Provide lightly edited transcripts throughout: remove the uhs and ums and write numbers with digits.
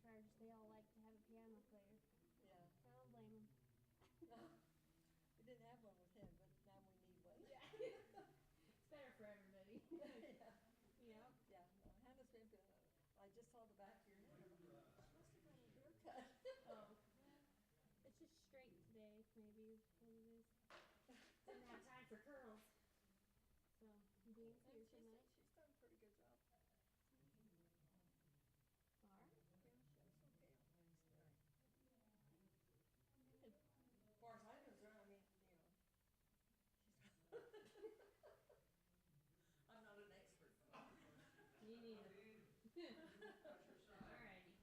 charge, they all like to have a piano player. Yeah. I don't blame them. We didn't have one with him, but now we need one. Yeah. It's better for everybody. Yeah. Yep. Yeah, no, Hannah's been, I just saw the back of your hair. She must have got her haircut. Oh. It's just straight today, maybe is what it is. Didn't have time for curls. So, Dean's And here she's tonight. done a pretty good job. Alright. Yeah, she has okay eyes tonight. Good. As far as I'm concerned, I mean, you know, she's. I'm not an expert. Me neither. Alrighty.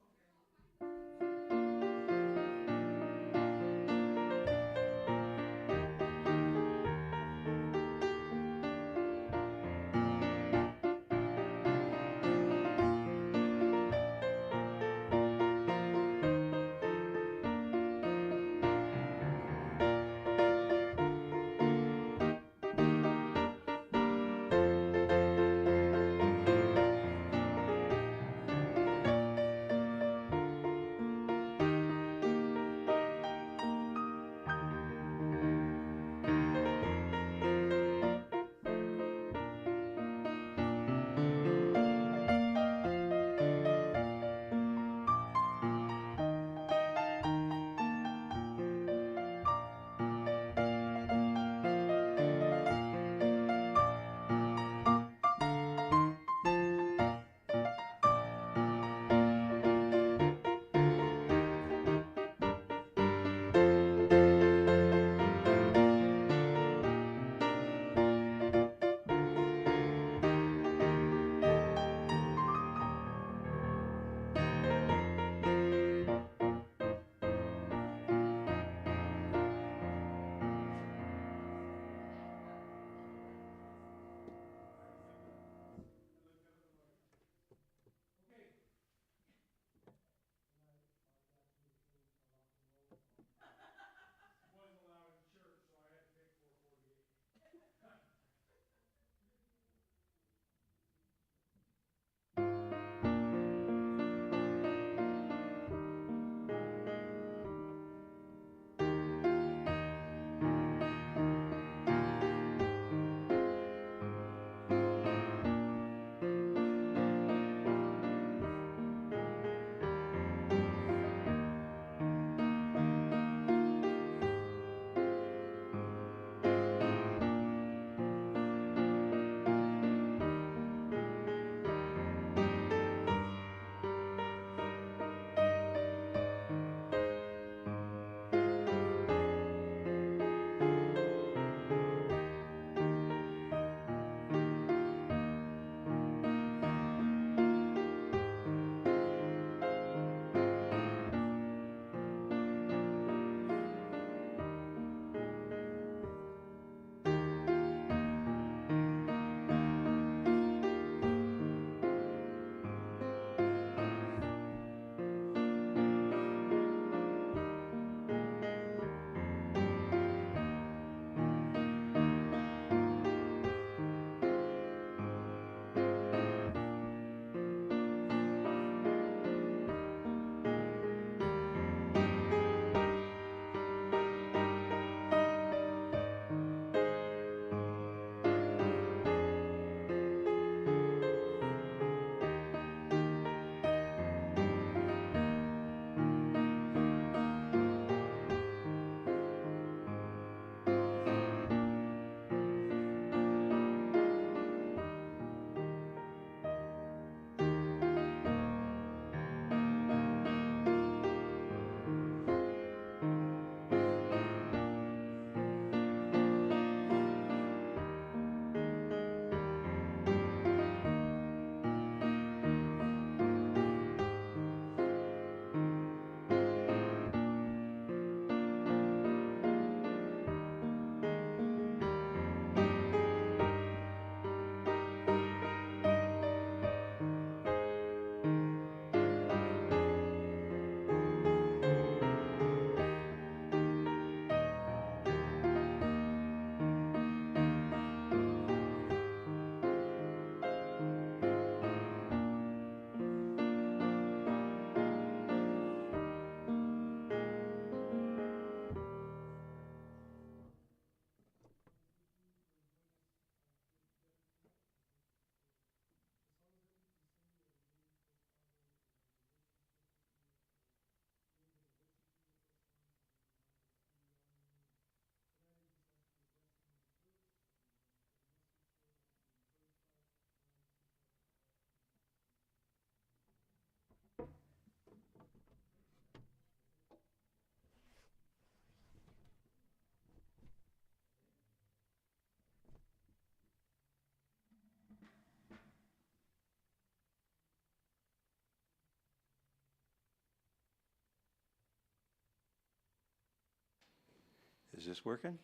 this working?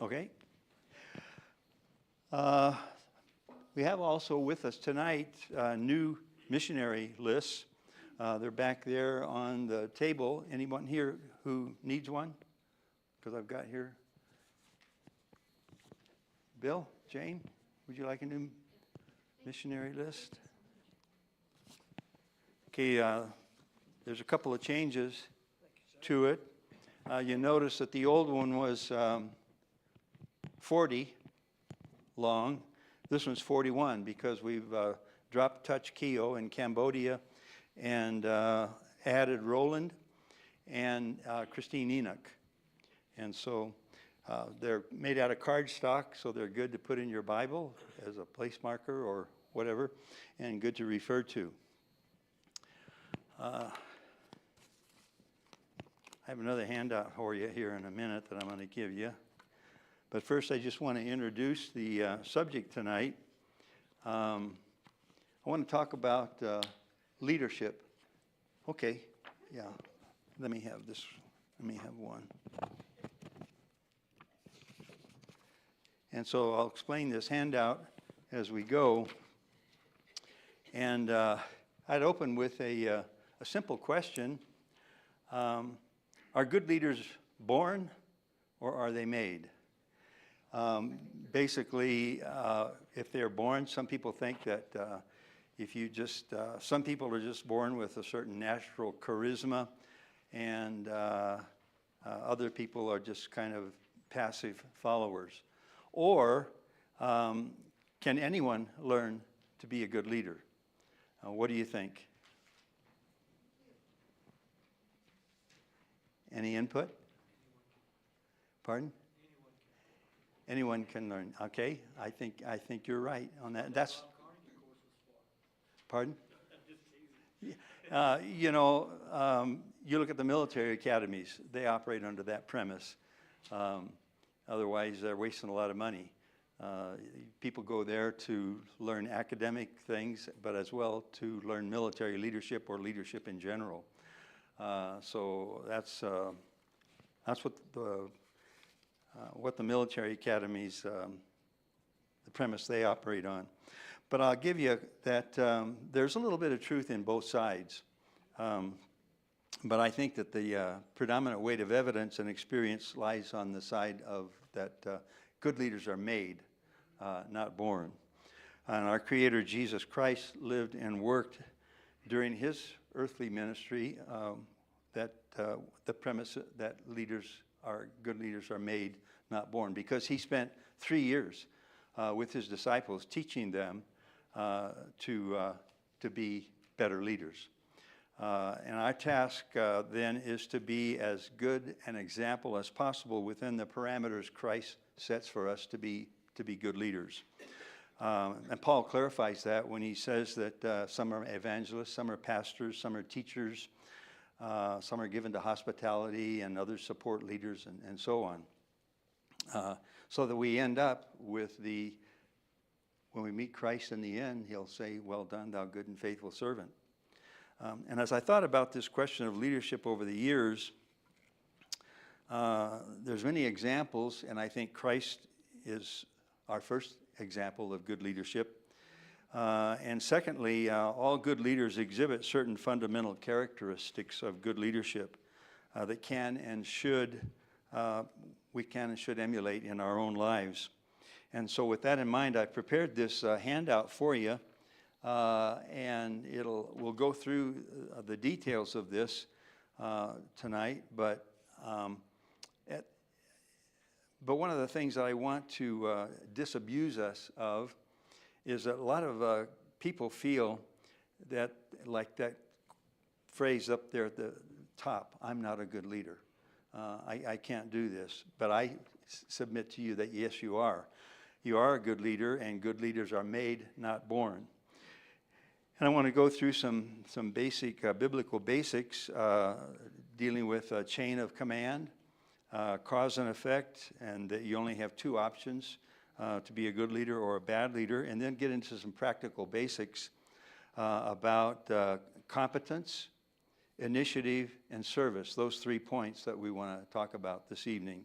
Okay. We have also with us tonight new missionary lists. They're back there on the table. Anyone here who needs one? Because I've got here. Bill, Jane, would you like a new missionary list? Okay, there's a couple of changes to it. You notice that the old one was 40 long. This one's 41 because we've dropped Touch Keo in Cambodia and added Roland and Christine Enoch. And so they're made out of cardstock, so they're good to put in your Bible as a place marker or whatever, and good to refer to. I have another handout for you here in a minute that I'm going to give you. But first, I just want to introduce the subject tonight. I want to talk about leadership. Okay, yeah. Let me have this. Let me have one. And so I'll explain this handout as we go. And I'd open with a simple question. Are good leaders born or are they made? Basically, if they're born, some people think that if you just, some people are just born with a certain natural charisma, and other people are just kind of passive followers. Or can anyone learn to be a good leader? What do you think? Any input? Pardon? Anyone can learn. Okay, I think you're right on that. That's. Pardon? You look at the military academies; they operate under that premise. Otherwise, they're wasting a lot of money. People go there to learn academic things, but as well to learn military leadership or leadership in general. So that's what the military academies, the premise they operate on. But I'll give you that there's a little bit of truth in both sides. But I think that the predominant weight of evidence and experience lies on the side of that good leaders are made, not born. And our Creator Jesus Christ lived and worked during his earthly ministry the premise that good leaders are made, not born, because he spent 3 years with his disciples teaching them to be better leaders. And our task then is to be as good an example as possible within the parameters Christ sets for us to be good leaders. And Paul clarifies that when he says that some are evangelists, some are pastors, some are teachers, some are given to hospitality, and others support leaders, and so on. So that we end up with when we meet Christ in the end, he'll say, "Well done, thou good and faithful servant." And as I thought about this question of leadership over the years, there's many examples, and I think Christ is our first example of good leadership. And secondly, all good leaders exhibit certain fundamental characteristics of good leadership that we can and should emulate in our own lives. And so with that in mind, I prepared this handout for you, and we'll go through the details of this tonight. But one of the things that I want to disabuse us of is that a lot of people feel that, like that phrase up there at the top, "I'm not a good leader. I can't do this." But I submit to you that yes, you are. You are a good leader, and good leaders are made, not born. And I want to go through some basic biblical basics dealing with a chain of command, cause and effect, and that you only have two options to be a good leader or a bad leader, and then get into some practical basics about competence, initiative, and service. Those 3 points that we want to talk about this evening,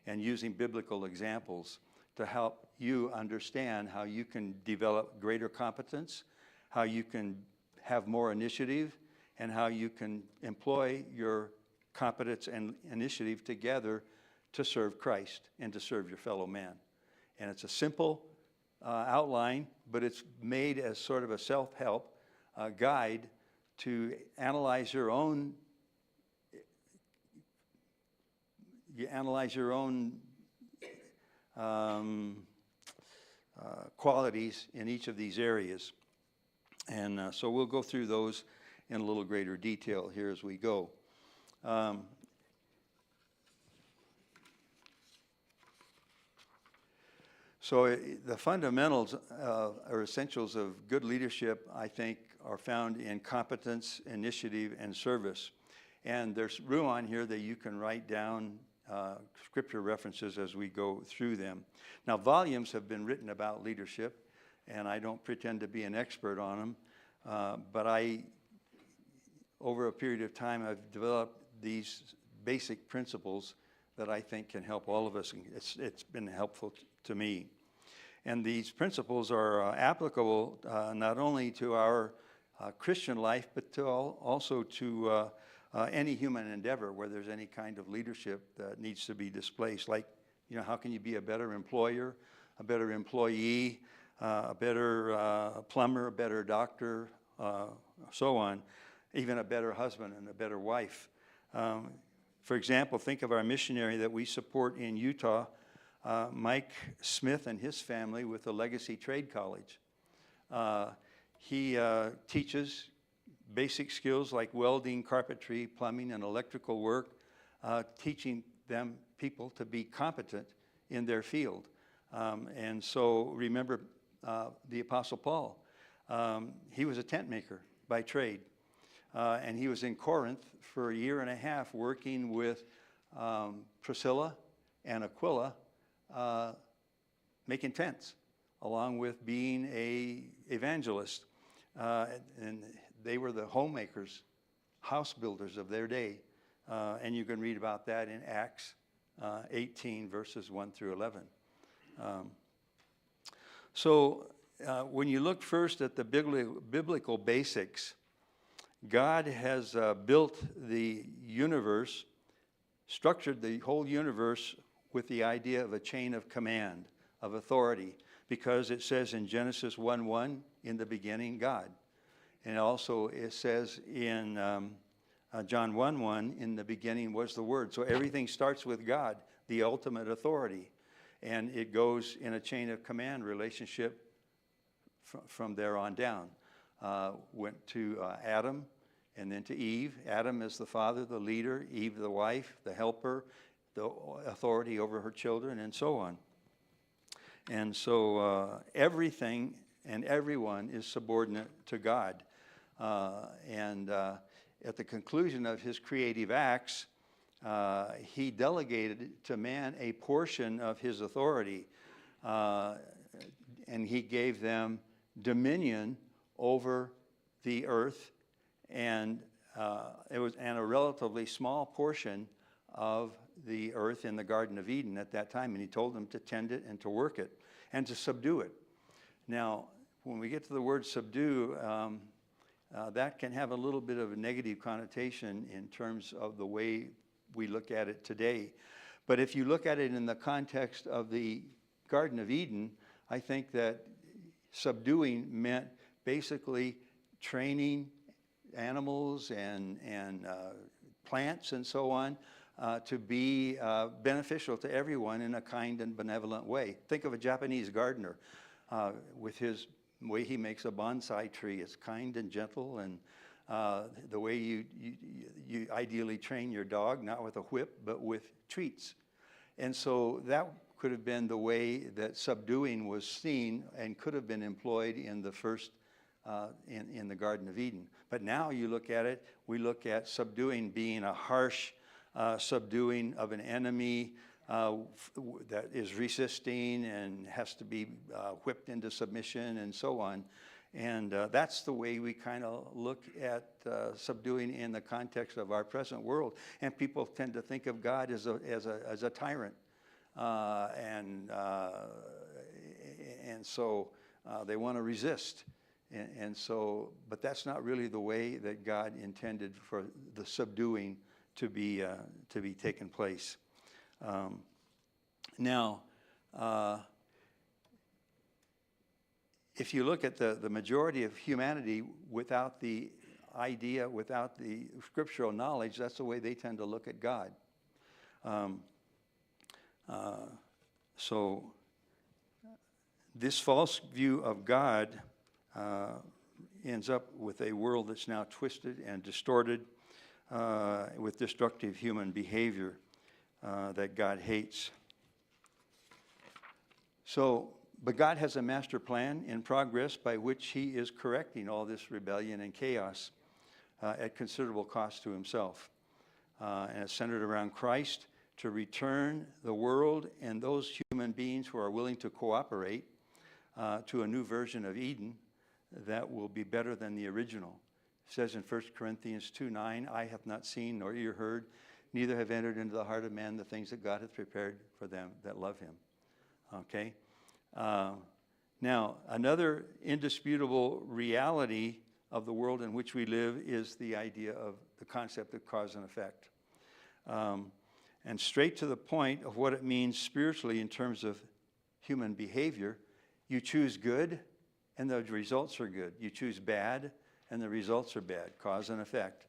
and using biblical examples to help you understand how you can develop greater competence, how you can have more initiative, and how you can employ your competence and initiative together to serve Christ and to serve your fellow man. And it's a simple outline, but it's made as sort of a self-help guide to analyze your own qualities in each of these areas. And so we'll go through those in a little greater detail here as we go. So the fundamentals or essentials of good leadership, I think, are found in competence, initiative, and service. And there's room on here that you can write down scripture references as we go through them. Now, volumes have been written about leadership, and I don't pretend to be an expert on them, but over a period of time, I've developed these basic principles that I think can help all of us. It's been helpful to me. And these principles are applicable not only to our Christian life, but also to any human endeavor where there's any kind of leadership that needs to be displaced. Like, how can you be a better employer, a better employee, a better plumber, a better doctor, so on, even a better husband and a better wife. For example, think of our missionary that we support in Utah, Mike Smith and his family with the Legacy Trade College. He teaches basic skills like welding, carpentry, plumbing, and electrical work, teaching people to be competent in their field. And so remember the Apostle Paul. He was a tent maker by trade. And he was in Corinth for a year and a half working with Priscilla and Aquila, making tents, along with being an evangelist. And they were the homemakers, house builders of their day. And you can read about that in Acts 18, verses 1 through 11. So when you look first at the biblical basics, God has built the universe, structured the whole universe with the idea of a chain of command, of authority, because it says in Genesis 1:1, in the beginning, God. And also it says in John 1:1, in the beginning was the Word. So everything starts with God, the ultimate authority. And it goes in a chain of command relationship from there on down. Went to Adam and then to Eve. Adam is the father, the leader, Eve the wife, the helper, the authority over her children, and so on. And so everything and everyone is subordinate to God. And at the conclusion of his creative acts, he delegated to man a portion of his authority, and he gave them dominion over the earth, and it was a relatively small portion of the earth in the Garden of Eden at that time, and he told them to tend it and to work it and to subdue it. Now, when we get to the word subdue, that can have a little bit of a negative connotation in terms of the way we look at it today. But if you look at it in the context of the Garden of Eden, I think that subduing meant basically training animals and plants and so on to be beneficial to everyone in a kind and benevolent way. Think of a Japanese gardener with his way he makes a bonsai tree. It's kind and gentle, and the way you ideally train your dog, not with a whip, but with treats. And so that could have been the way that subduing was seen and could have been employed in the first, in the Garden of Eden. But now you look at it, we look at subduing being a harsh subduing of an enemy that is resisting and has to be whipped into submission and so on. And that's the way we kind of look at subduing in the context of our present world. And people tend to think of God as a tyrant. And so they want to resist. And so, but that's not really the way that God intended for the subduing to be taken place. Now, if you look at the majority of humanity without the idea, without the scriptural knowledge, that's the way they tend to look at God. So this false view of God ends up with a world that's now twisted and distorted with destructive human behavior that God hates. So, but God has a master plan in progress by which he is correcting all this rebellion and chaos at considerable cost to himself. And it's centered around Christ to return the world and those human beings who are willing to cooperate to a new version of Eden that will be better than the original. It says in 1 Corinthians 2:9, "Eye hath not seen nor ear heard, neither have entered into the heart of man the things that God hath prepared for them that love him." Okay? Now, another indisputable reality of the world in which we live is the idea of the concept of cause and effect. And straight to the point of what it means spiritually in terms of human behavior, you choose good and the results are good. You choose bad and the results are bad, cause and effect.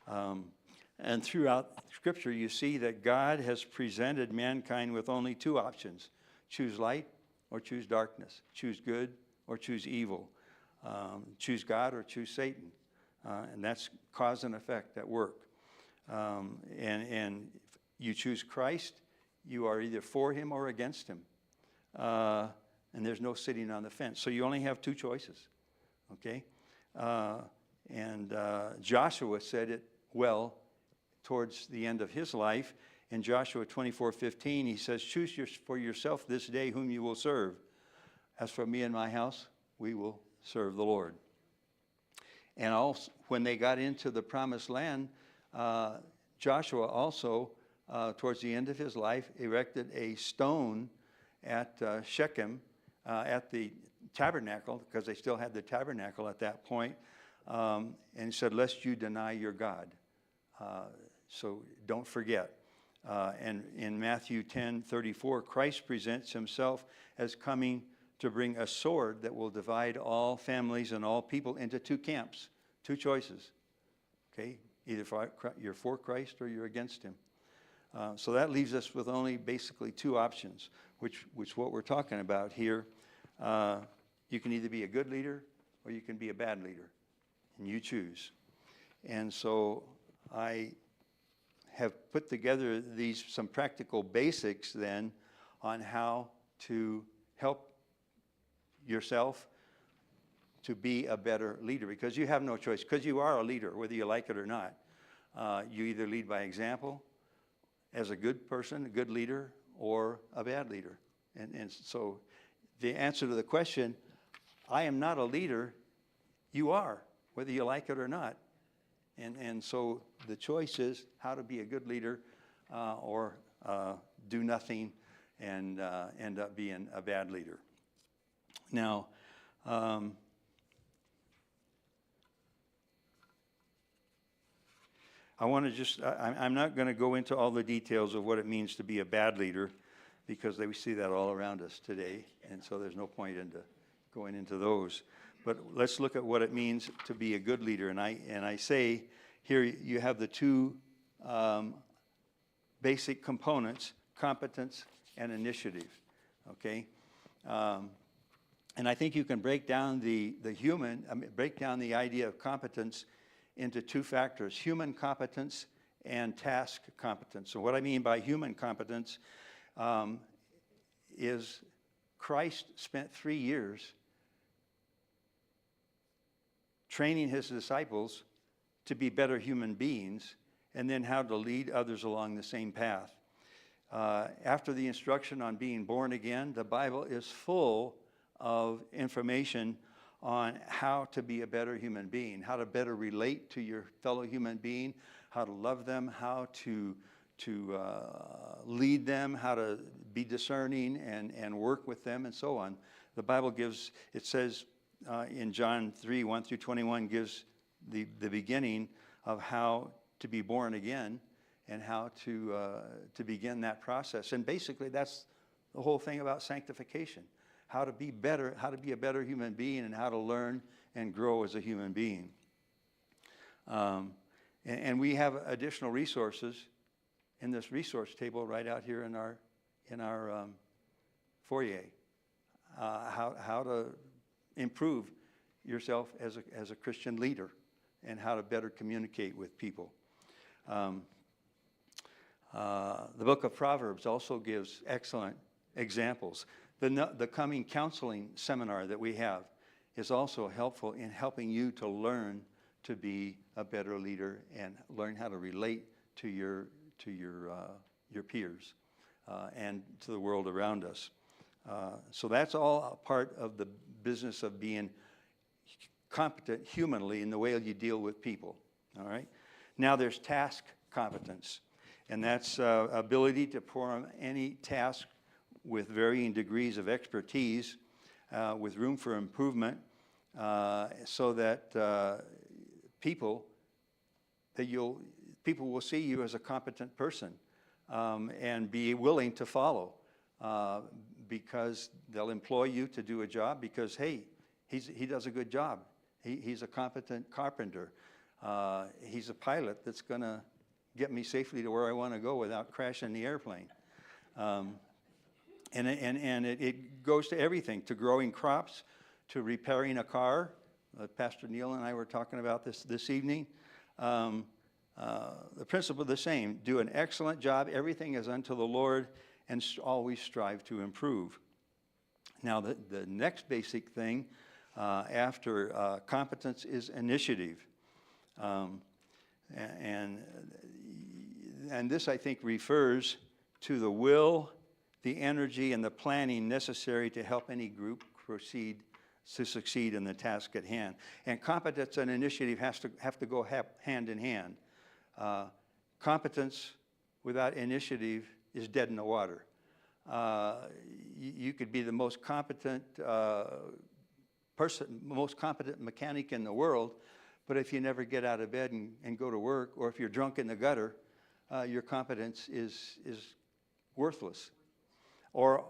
And throughout Scripture, you see that God has presented mankind with only two options: choose light or choose darkness, choose good or choose evil, choose God or choose Satan. And that's cause and effect at work. And you choose Christ, you are either for him or against him. And there's no sitting on the fence. So you only have two choices, okay? And Joshua said it well towards the end of his life. In Joshua 24:15, he says, "Choose for yourself this day whom you will serve. As for me and my house, we will serve the Lord." And also, when they got into the promised land, Joshua also, towards the end of his life, erected a stone at Shechem, at the tabernacle, because they still had the tabernacle at that point, and he said, "Lest you deny your God." So don't forget. And in Matthew 10:34, Christ presents himself as coming to bring a sword that will divide all families and all people into two camps, two choices. Okay? Either you're for Christ or you're against him. So that leaves us with only basically two options, which what we're talking about here. You can either be a good leader or you can be a bad leader, and you choose. And so I have put together some practical basics then on how to help yourself to be a better leader, because you have no choice, because you are a leader, whether you like it or not. You either lead by example as a good person, a good leader, or a bad leader. And so the answer to the question, I am not a leader, you are, whether you like it or not. And so the choice is how to be a good leader or do nothing and end up being a bad leader. Now, I want to just, I'm not going to go into all the details of what it means to be a bad leader, because we see that all around us today, and so there's no point into going into those. But let's look at what it means to be a good leader. And I say here you have the two basic components: competence and initiative. Okay, and I think you can break down break down the idea of competence into two factors: human competence and task competence. So what I mean by human competence is Christ spent 3 years training his disciples to be better human beings, and then how to lead others along the same path. After the instruction on being born again, the Bible is full of information on how to be a better human being, how to better relate to your fellow human being, how to love them, how to lead them, how to be discerning and work with them, and so on. The Bible gives, it says in John 3, 1 through 21, gives the beginning of how to be born again and how to begin that process. And basically, that's the whole thing about sanctification. How to be better, how to be a better human being, and how to learn and grow as a human being. And we have additional resources in this resource table right out here in our foyer. How to improve yourself as a Christian leader and how to better communicate with people. The book of Proverbs also gives excellent examples. The coming counseling seminar that we have is also helpful in helping you to learn to be a better leader and learn how to relate to your peers and to the world around us. So that's all a part of the business of being competent humanly in the way you deal with people. All right. Now there's task competence, and that's ability to perform any task with varying degrees of expertise, with room for improvement, so that people will see you as a competent person and be willing to follow, because they'll employ you to do a job because, hey, he does a good job. He's a competent carpenter. He's a pilot that's going to get me safely to where I want to go without crashing the airplane. And it goes to everything, to growing crops, to repairing a car. Pastor Neil and I were talking about this evening. The principle is the same. Do an excellent job. Everything is unto the Lord, and always strive to improve. Now, the next basic thing after competence is initiative. And this, I think, refers to the will, the energy, and the planning necessary to help any group succeed in the task at hand. And competence and initiative have to go hand in hand. Competence without initiative is dead in the water. You could be the most competent most competent mechanic in the world, but if you never get out of bed and go to work, or if you're drunk in the gutter, your competence is worthless. Or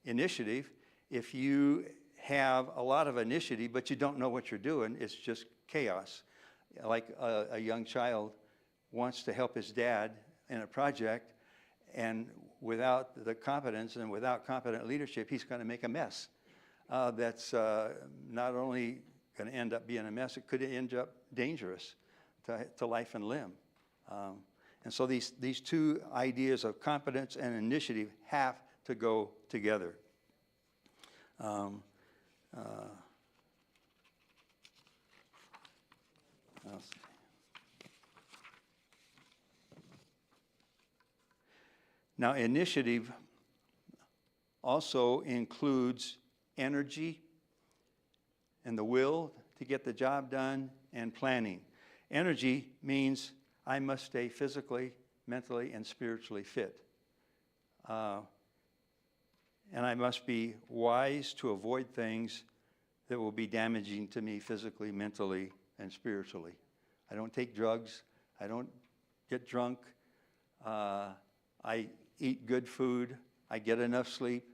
initiative, if you have a lot of initiative, but you don't know what you're doing, it's just chaos. Like a young child wants to help his dad in a project, and without the competence and without competent leadership, he's going to make a mess. That's not only going to end up being a mess, it could end up dangerous to life and limb. And so these two ideas of competence and initiative have to go together. Now, initiative also includes energy and the will to get the job done, and planning. Energy means I must stay physically, mentally, and spiritually fit. And I must be wise to avoid things that will be damaging to me physically, mentally, and spiritually. I don't take drugs. I don't get drunk. I eat good food. I get enough sleep.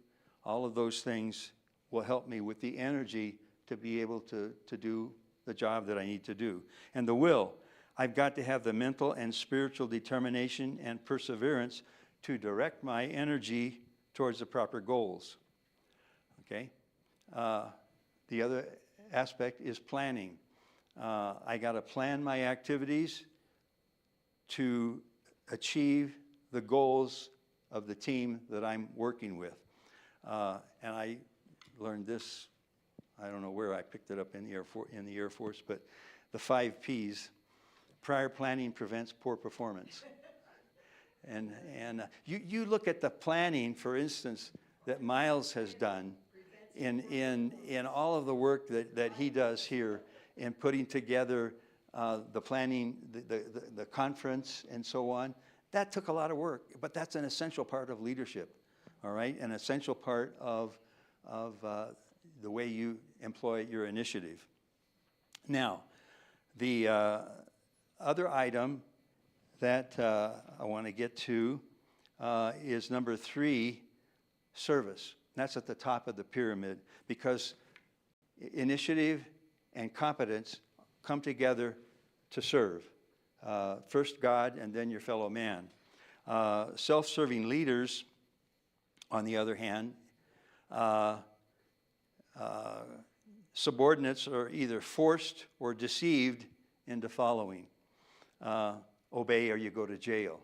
All of those things will help me with the energy to be able to do the job that I need to do. And the will. I've got to have the mental and spiritual determination and perseverance to direct my energy towards the proper goals. Okay? The other aspect is planning. I got to plan my activities to achieve the goals of the team that I'm working with. And I learned this, I don't know where I picked it up in the Air Force, but the 5 Ps. Prior planning prevents poor performance. And you look at the planning, for instance, that Miles has done, in all of the work that he does here in putting together the planning, the conference and so on. That took a lot of work, but that's an essential part of leadership, all right? An essential part of the way you employ your initiative. Now, the other item that I want to get to is number 3, service. That's at the top of the pyramid, because initiative and competence come together to serve. First God and then your fellow man. Self-serving leaders, on the other hand, subordinates are either forced or deceived into following. Obey or you go to jail.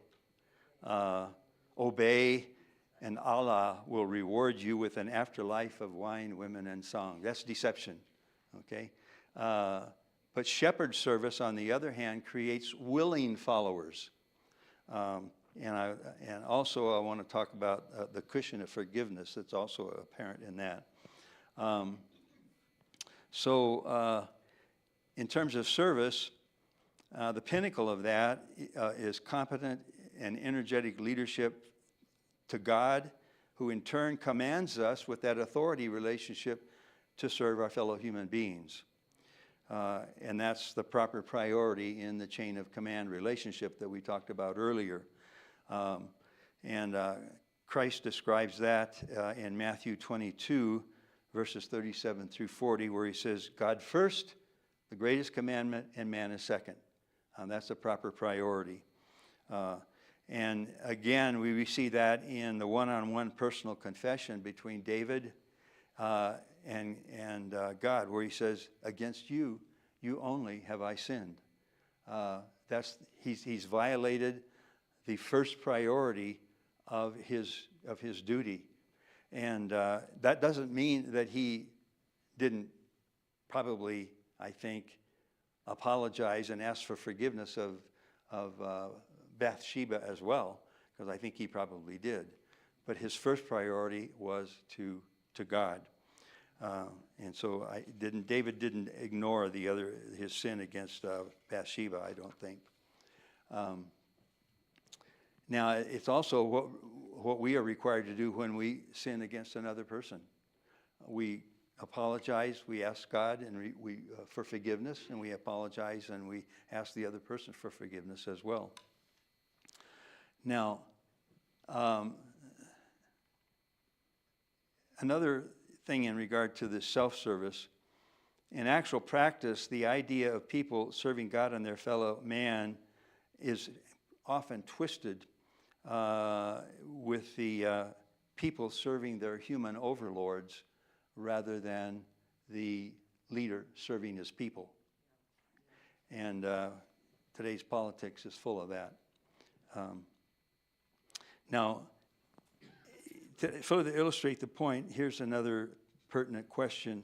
Obey and Allah will reward you with an afterlife of wine, women, and song. That's deception, okay? But shepherd service, on the other hand, creates willing followers. And also I want to talk about the cushion of forgiveness that's also apparent in that. In terms of service, the pinnacle of that is competent and energetic leadership to God, who in turn commands us with that authority relationship to serve our fellow human beings. And that's the proper priority in the chain of command relationship that we talked about earlier. Christ describes that in Matthew 22, verses 37 through 40, where he says, God first, the greatest commandment, and man is second. That's the proper priority. And again, we see that in the one-on-one personal confession between David and God, where he says, against you, you only have I sinned. He's violated the first priority of his duty. And that doesn't mean that he didn't probably, I think, apologize and ask for forgiveness of Bathsheba as well, because I think he probably did. But his first priority was to God. And so David didn't ignore his sin against Bathsheba, I don't think. Now, it's also what we are required to do when we sin against another person. We apologize, we ask God and we for forgiveness, and we apologize and we ask the other person for forgiveness as well. Now, another thing in regard to this self-service, in actual practice, the idea of people serving God and their fellow man is often twisted with the people serving their human overlords rather than the leader serving his people. And today's politics is full of that. Now, to further illustrate the point, here's another pertinent question.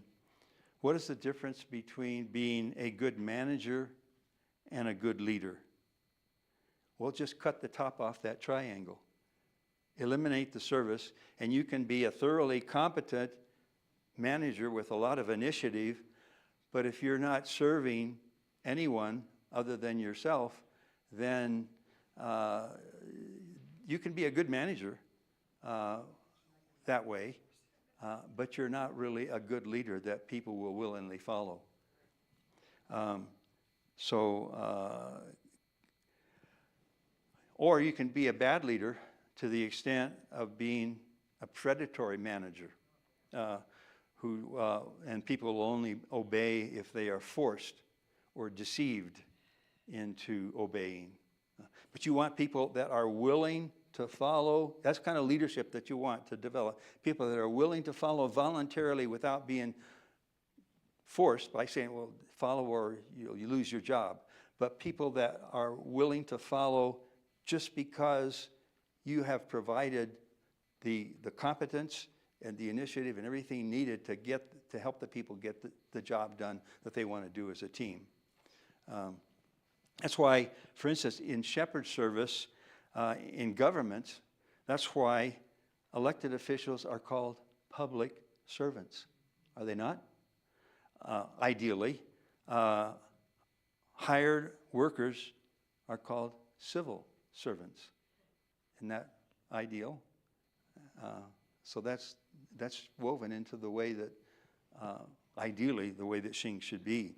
What is the difference between being a good manager and a good leader? Well, just cut the top off that triangle. Eliminate the service, and you can be a thoroughly competent manager with a lot of initiative, but if you're not serving anyone other than yourself, then you can be a good manager that way, but you're not really a good leader that people will willingly follow. Or you can be a bad leader to the extent of being a predatory manager, and people will only obey if they are forced or deceived into obeying. But you want people that are willing to follow. That's kind of leadership that you want to develop. People that are willing to follow voluntarily without being forced by saying, well, follow or you lose your job. But people that are willing to follow just because you have provided the competence and the initiative and everything needed to help the people get the job done that they want to do as a team. That's why, for instance, in shepherd service, in government, that's why elected officials are called public servants. are they not? Ideally. Hired workers are called civil servants. Isn't that ideal? So that's woven into the way that, ideally, the way that Shing should be.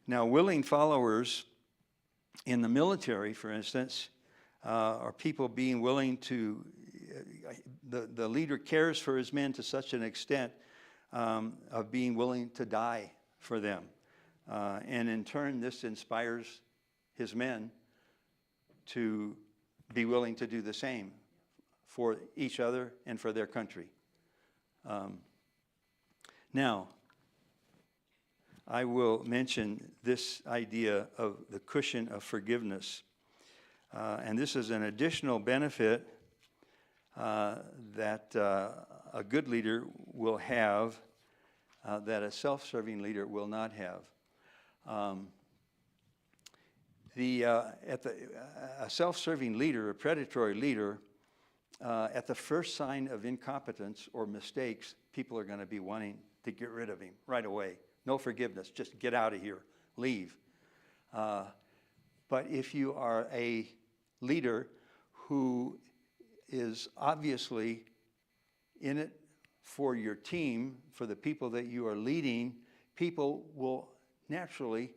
Now, willing followers in the military, for instance, are people being willing to, the leader cares for his men to such an extent of being willing to die for them. And in turn, this inspires his men to be willing to do the same for each other and for their country. Now, I will mention this idea of the cushion of forgiveness. And this is an additional benefit that a good leader will have that a self-serving leader will not have. A self-serving leader, a predatory leader, at the first sign of incompetence or mistakes, people are going to be wanting to get rid of him right away. No forgiveness, just get out of here, leave. But if you are a leader who is obviously in it for your team, for the people that you are leading, people will naturally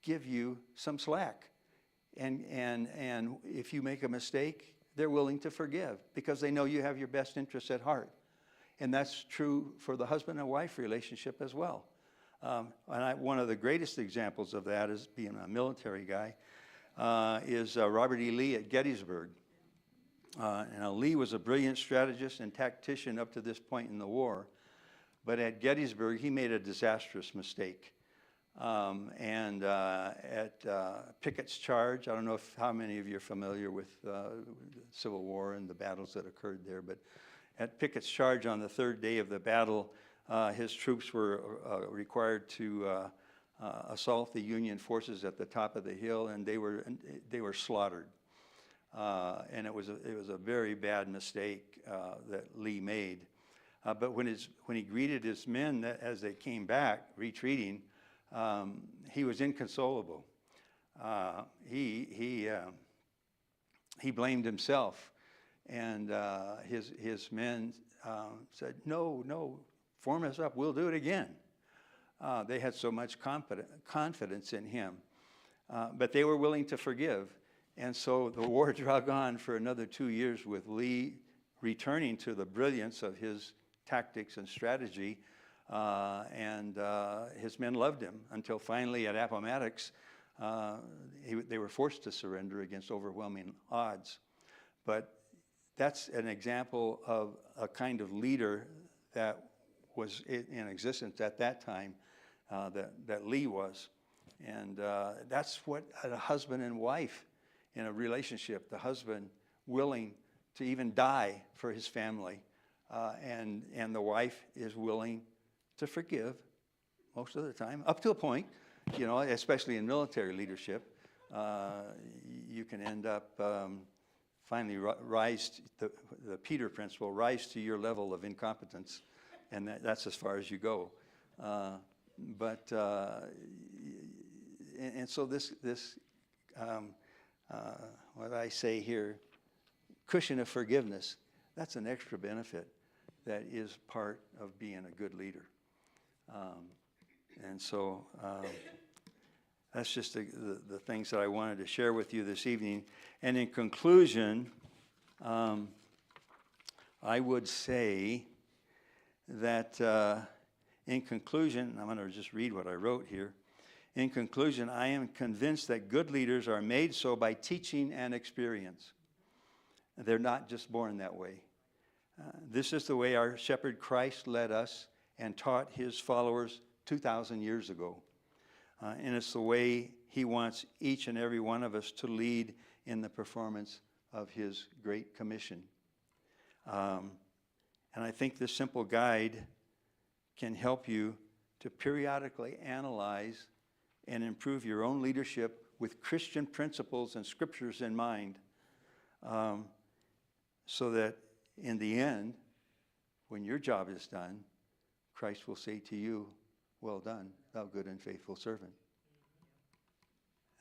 give you some slack. And if you make a mistake, they're willing to forgive because they know you have your best interests at heart. And that's true for the husband and wife relationship as well. One of the greatest examples of that, is being a military guy, is Robert E. Lee at Gettysburg. Lee was a brilliant strategist and tactician up to this point in the war. But at Gettysburg, he made a disastrous mistake. At Pickett's Charge, I don't know how many of you are familiar with the Civil War and the battles that occurred there, but at Pickett's Charge on the third day of the battle, his troops were required to assault the Union forces at the top of the hill, and they were slaughtered. And it was a very bad mistake that Lee made. But when he greeted his men as they came back, retreating, he was inconsolable. He blamed himself, and his men said, "No, form us up. We'll do it again." They had so much confidence in him, but they were willing to forgive, and so the war dragged on for another 2 years with Lee returning to the brilliance of his tactics and strategy. And his men loved him until finally at Appomattox, they were forced to surrender against overwhelming odds. But that's an example of a kind of leader that was in existence at that time, that Lee was. And that's what a husband and wife in a relationship, the husband willing to even die for his family, and the wife is willing to forgive most of the time, up to a point, especially in military leadership. You can end up finally rise, the Peter principle, rise to your level of incompetence, and that's as far as you go. So this what I say here, cushion of forgiveness, that's an extra benefit that is part of being a good leader. That's just the things that I wanted to share with you this evening. And in conclusion, I would say that, I'm going to just read what I wrote here. In conclusion, I am convinced that good leaders are made so by teaching and experience. They're not just born that way. This is the way our shepherd Christ led us and taught his followers 2,000 years ago. And it's the way he wants each and every one of us to lead in the performance of his Great Commission. And I think this simple guide can help you to periodically analyze and improve your own leadership with Christian principles and scriptures in mind, so that in the end, when your job is done, Christ will say to you, well done, thou good and faithful servant.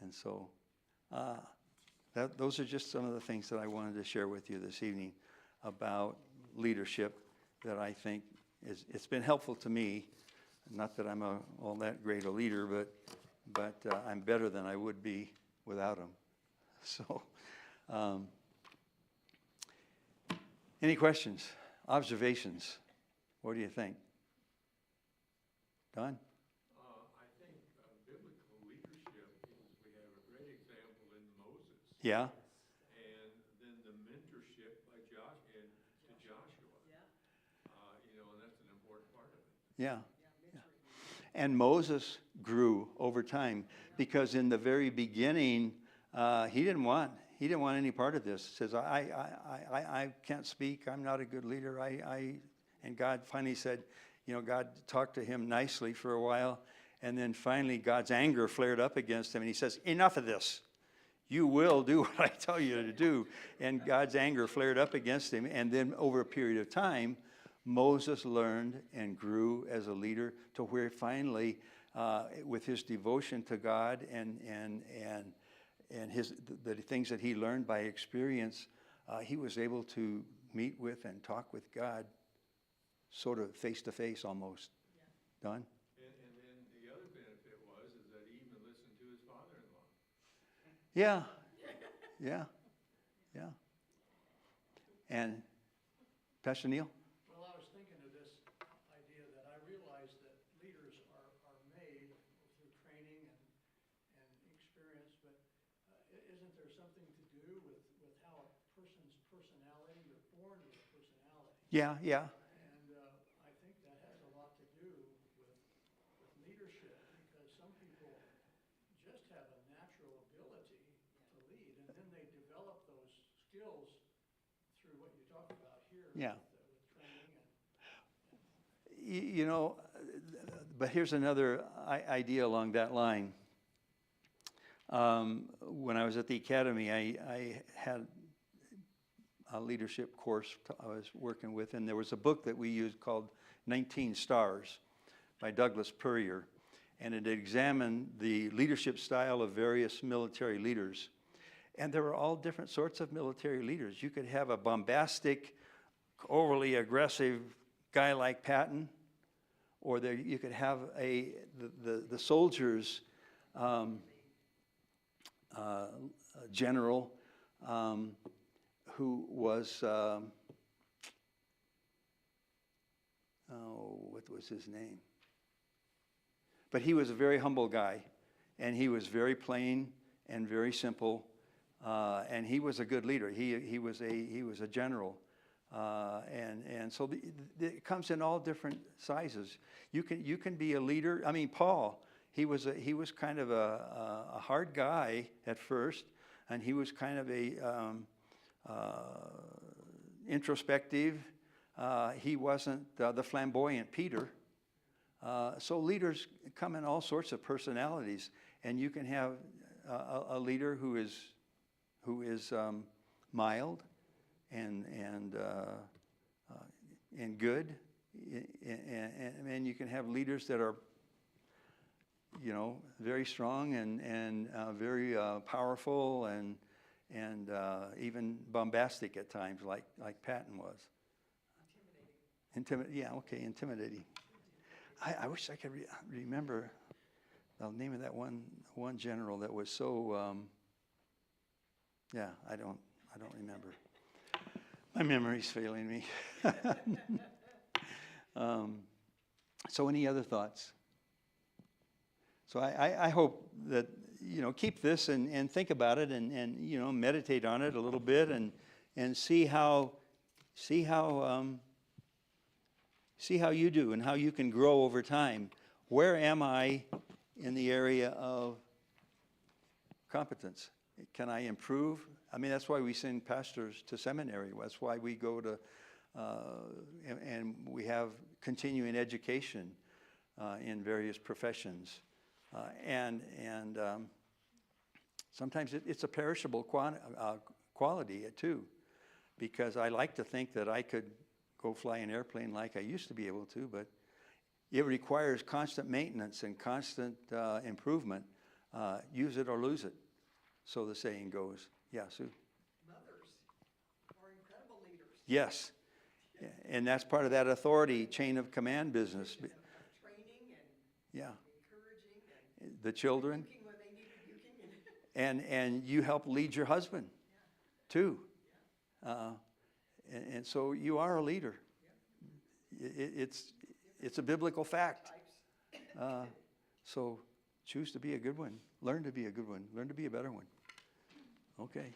And so those are just some of the things that I wanted to share with you this evening about leadership that I think it's been helpful to me. Not that I'm all that great a leader, but I'm better than I would be without him. So, any questions, observations? What do you think? Don? I think biblical leadership is, we have a great example in Moses. Yeah? And then the mentorship by to Joshua. And that's an important part of it. Yeah. And Moses grew over time because in the very beginning, he didn't want any part of this. He says, I can't speak. I'm not a good leader. And God finally said, God talked to him nicely for a while. And then finally God's anger flared up against him. And he says, enough of this. You will do what I tell you to do. And God's anger flared up against him. And then over a period of time, Moses learned and grew as a leader to where finally, with his devotion to God and the things that he learned by experience, he was able to meet with and talk with God sort of face to face almost. Yeah. Don? And then the other benefit is that he even listened to his father-in-law. Yeah. Yeah. Yeah. And Pastor Neil? Well, I was thinking of this idea that I realize that leaders are made through training and experience, but isn't there something to do with how a person's personality, you're born with a personality? Yeah, yeah. And I think that has a lot to do with leadership, because some people just have a natural ability to lead, and then they develop those skills through what you talk about here. Yeah. With training But here's another idea along that line. When I was at the academy, I had a leadership course I was working with, and there was a book that we used called 19 Stars by Douglas Puryear, and it examined the leadership style of various military leaders. And there were all different sorts of military leaders. You could have a bombastic, overly aggressive guy like Patton, or you could have the soldiers' general who was, what was his name? But he was a very humble guy, and he was very plain and very simple, and he was a good leader. He was a general, and so it comes in all different sizes. You can be a leader. I mean, Paul, he was kind of a hard guy at first, and he was kind of a introspective. He wasn't the flamboyant Peter. So leaders come in all sorts of personalities, and you can have a leader who is mild and good, and you can have leaders that are very strong and very powerful and even bombastic at times, like Patton was. Intimidating. I wish I could remember the name of that one general that was so. I don't remember. My memory's failing me. So, any other thoughts? So I hope that keep this and think about it and meditate on it a little bit and see how you do and how you can grow over time. Where am I in the area of competence? Can I improve? I mean, that's why we send pastors to seminary. That's why we go to and we have continuing education in various professions. And sometimes it's a perishable quality too, because I like to think that I could go fly an airplane like I used to be able to, but it requires constant maintenance and constant improvement. Use it or lose it, so the saying goes. Yeah, Sue? Mothers are incredible leaders. Yes. Yeah, and that's part of that authority chain of command business. Training and Yeah. encouraging and The children. rebuking when they need rebuking. And you help lead your husband, too. And so you are a leader. It's a biblical fact. So choose to be a good one. Learn to be a good one. Learn to be a better one. Okay.